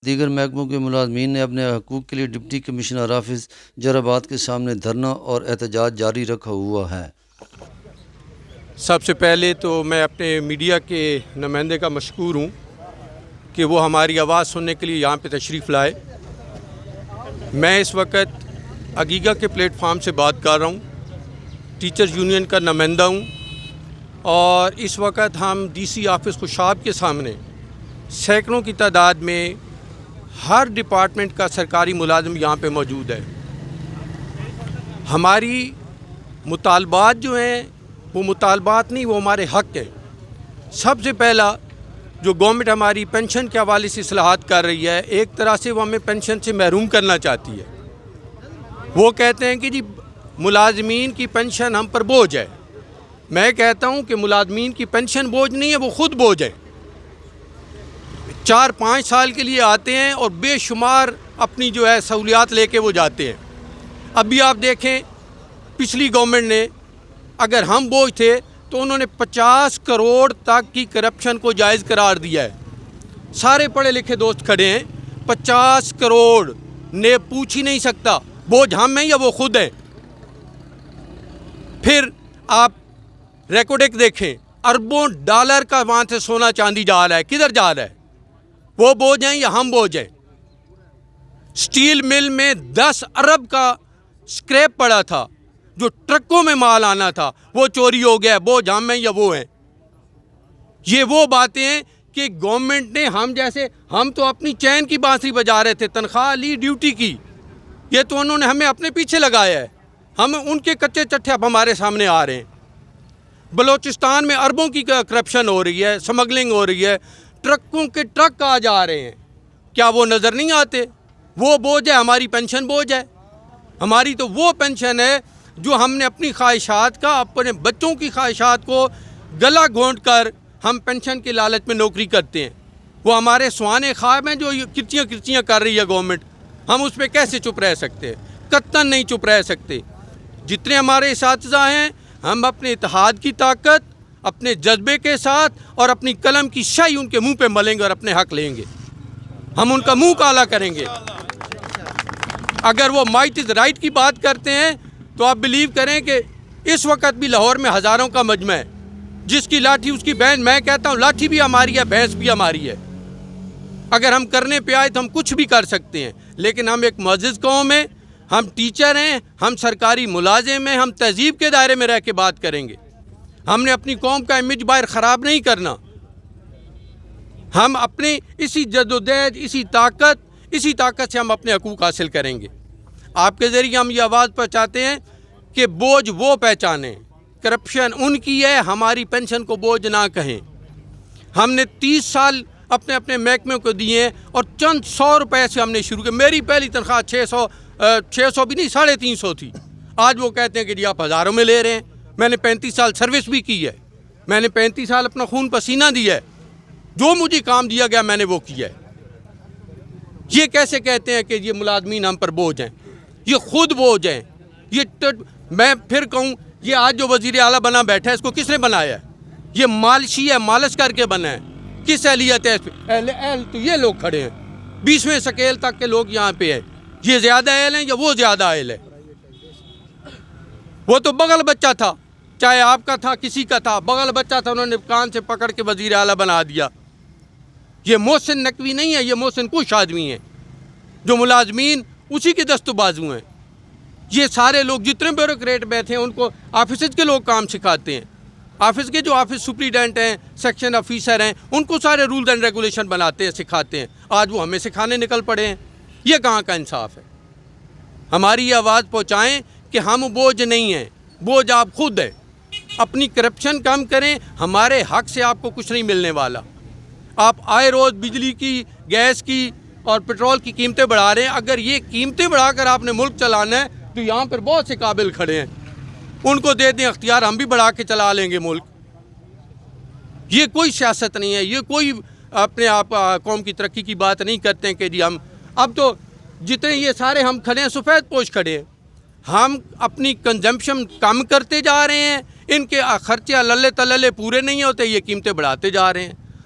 دیگر محکموں کے ملازمین نے اپنے حقوق کے لیے ڈپٹی کمشنر آفس جراباد کے سامنے دھرنا اور احتجاج جاری رکھا ہوا ہے۔ سب سے پہلے تو میں اپنے میڈیا کے نمائندے کا مشکور ہوں کہ وہ ہماری آواز سننے کے لیے یہاں پہ تشریف لائے۔ میں اس وقت عقیقہ کے پلیٹ فارم سے بات کر رہا ہوں، ٹیچر یونین کا نمائندہ ہوں، اور اس وقت ہم ڈی سی آفس خوشاب کے سامنے سینکڑوں کی تعداد میں ہر ڈپارٹمنٹ کا سرکاری ملازم یہاں پہ موجود ہے۔ ہماری مطالبات جو ہیں وہ مطالبات نہیں، وہ ہمارے حق ہیں۔ سب سے پہلا جو گورنمنٹ ہماری پینشن کے حوالے سے اصلاحات کر رہی ہے، ایک طرح سے وہ ہمیں پینشن سے محروم کرنا چاہتی ہے۔ وہ کہتے ہیں کہ جی ملازمین کی پینشن ہم پر بوجھ ہے۔ میں کہتا ہوں کہ ملازمین کی پینشن بوجھ نہیں ہے، وہ خود بوجھ ہے۔ 4-5 سال کے لیے آتے ہیں اور بے شمار اپنی جو ہے سہولیات لے کے وہ جاتے ہیں۔ ابھی آپ دیکھیں پچھلی گورنمنٹ نے، اگر ہم بوجھ تھے تو انہوں نے 50 کروڑ تک کی کرپشن کو جائز قرار دیا ہے۔ سارے پڑھے لکھے دوست کھڑے ہیں، 50 کروڑ نے پوچھ ہی نہیں سکتا بوجھ ہم ہیں یا وہ خود ہیں۔ پھر آپ ریکارڈ دیکھیں، اربوں ڈالر کا وہاں سے سونا چاندی جا رہا ہے، کدھر جا رہا ہے؟ وہ بوجھ ہیں یا ہم بوجھ ہیں؟ سٹیل مل میں 10 ارب کا سکریپ پڑا تھا، جو ٹرکوں میں مال آنا تھا، وہ چوری ہو گیا ہے۔ بوجھ ہم ہیں یا وہ ہیں؟ یہ وہ باتیں ہیں کہ گورنمنٹ نے ہم تو اپنی چین کی بانسری بجا رہے تھے، تنخواہ لی ڈیوٹی کی، یہ تو انہوں نے ہمیں اپنے پیچھے لگایا ہے۔ ہم ان کے کچے چٹھے اب ہمارے سامنے آ رہے ہیں۔ بلوچستان میں اربوں کی کرپشن ہو رہی ہے، سمگلنگ ہو رہی ہے، ٹرکوں کے ٹرک آ جا رہے ہیں، کیا وہ نظر نہیں آتے؟ وہ بوجھ ہے، ہماری پینشن بوجھ ہے۔ ہماری تو وہ پینشن ہے جو ہم نے اپنی خواہشات کا، اپنے بچوں کی خواہشات کو گلا گھونٹ کر ہم پینشن کے لالچ میں نوکری کرتے ہیں۔ وہ ہمارے سوانے خواب ہیں جو کرچیاں کرچیاں کر رہی ہے گورنمنٹ، ہم اس پہ کیسے چپ رہ سکتے ہیں؟ قطعاً نہیں چپ رہ سکتے۔ جتنے ہمارے اساتذہ ہیں، ہم اپنے اتحاد کی طاقت، اپنے جذبے کے ساتھ اور اپنی قلم کی شاہی ان کے منہ پہ ملیں گے اور اپنے حق لیں گے۔ ہم ان کا منہ کالا کریں گے۔ اگر وہ مائٹ از رائٹ کی بات کرتے ہیں تو آپ بلیو کریں کہ اس وقت بھی لاہور میں ہزاروں کا مجمع ہے، جس کی لاٹھی اس کی بھینس۔ میں کہتا ہوں لاٹھی بھی ہماری ہے، بھینس بھی ہماری ہے۔ اگر ہم کرنے پہ آئے تو ہم کچھ بھی کر سکتے ہیں، لیکن ہم ایک معزز قوم ہیں، ہم ٹیچر ہیں، ہم سرکاری ملازم ہیں، ہم تہذیب کے دائرے میں رہ کے بات کریں گے۔ ہم نے اپنی قوم کا امیج باہر خراب نہیں کرنا۔ ہم اپنی اسی جدوجہد، اسی طاقت سے ہم اپنے حقوق حاصل کریں گے۔ آپ کے ذریعے ہم یہ آواز پہنچاتے ہیں کہ بوجھ وہ پہچانیں، کرپشن ان کی ہے، ہماری پینشن کو بوجھ نہ کہیں۔ ہم نے 30 سال اپنے محکمے کو دیے ہیں اور چند 100 روپے سے ہم نے شروع کیا۔ میری پہلی تنخواہ 600 بھی نہیں، 350 تھی۔ آج وہ کہتے ہیں کہ جی آپ ہزاروں میں لے رہے ہیں۔ میں نے 35 سال سروس بھی کی ہے، میں نے 35 سال اپنا خون پسینہ دیا ہے، جو مجھے کام دیا گیا میں نے وہ کیا ہے۔ یہ کیسے کہتے ہیں کہ یہ ملازمین ہم پر بوجھ ہیں؟ یہ خود بوجھ ہیں۔ میں پھر کہوں، یہ آج جو وزیر اعلیٰ بنا بیٹھا ہے، اس کو کس نے بنایا ہے؟ یہ مالشی ہے، مالش کر کے بنا ہے۔ کس اہلیت ہے اس پہ؟ اہل تو یہ لوگ کھڑے ہیں، 20ویں سکیل تک کے لوگ یہاں پہ ہیں۔ یہ زیادہ اہل ہیں یا وہ زیادہ اہل ہے؟ وہ تو بغل بچہ تھا، چاہے آپ کا تھا کسی کا تھا، بغل بچہ تھا، انہوں نے کان سے پکڑ کے وزیر اعلیٰ بنا دیا۔ یہ محسن نقوی نہیں ہے، یہ محسن کش آدمی ہیں، جو ملازمین اسی کے دست و بازو ہیں۔ یہ سارے لوگ جتنے بیوروکریٹ بیٹھے ہیں، ان کو آفیسز کے لوگ کام سکھاتے ہیں۔ آفس کے جو آفس سپریڈنٹ ہیں، سیکشن آفیسر ہیں، ان کو سارے رولز اینڈ ریگولیشن بناتے ہیں، سکھاتے ہیں۔ آج وہ ہمیں سکھانے نکل پڑے ہیں۔ یہ کہاں کا انصاف ہے؟ ہماری یہ آواز پہنچائیں کہ ہم بوجھ نہیں ہیں، بوجھ آپ خود ہیں۔ اپنی کرپشن کم کریں، ہمارے حق سے آپ کو کچھ نہیں ملنے والا۔ آپ آئے روز بجلی کی، گیس کی اور پیٹرول کی قیمتیں بڑھا رہے ہیں۔ اگر یہ قیمتیں بڑھا کر آپ نے ملک چلانا ہے تو یہاں پر بہت سے قابل کھڑے ہیں، ان کو دے دیں اختیار، ہم بھی بڑھا کے چلا لیں گے ملک۔ یہ کوئی سیاست نہیں ہے، یہ کوئی اپنے آپ قوم کی ترقی کی بات نہیں کرتے ہیں کہ جی ہم اب تو جتنے یہ سارے ہم کھڑے ہیں، سفید پوش کھڑے ہیں، ہم اپنی کنزمپشن کم کرتے جا رہے ہیں، ان کے خرچے للے تللے پورے نہیں ہوتے، یہ قیمتیں بڑھاتے جا رہے ہیں۔